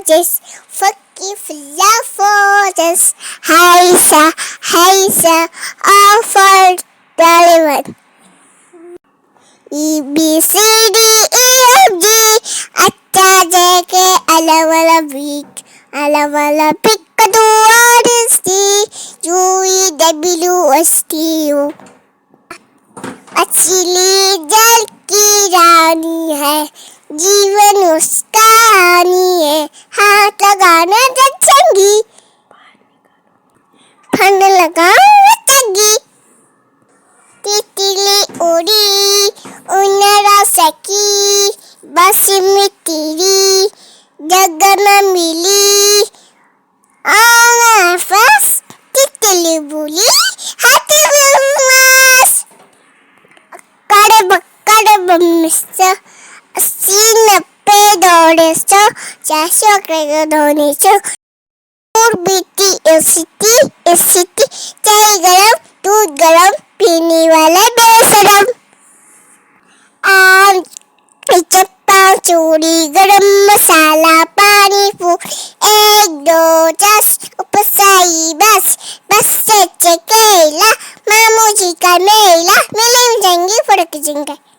Just forgive love for us. Heisa, Heisa, all for the E B C D E F G अच्छा जैके अलग अलग beat अलग अलग pick to R S T U E W S T U असली जल की रानी है जीवन उसका रानी है हाथ लगाना चंगी फन लगाना चंगी तितली उड़ी उनरा सकी बस में तेरी जगह न मिली आना फस तितली बोली हाथी बस कड़ब मिस्टर 80-90 दौड़े सो 400 के धोने सो और बीती एसिटी चाय गरम दूध गरम पीने वाला बेशरम आम चप्पा चूड़ी गरम मसाला पानी फूल 1 2 10 उपसाई बस से चकेला मामू जी का मेला मेले में जाएंगे फड़क जिंगा।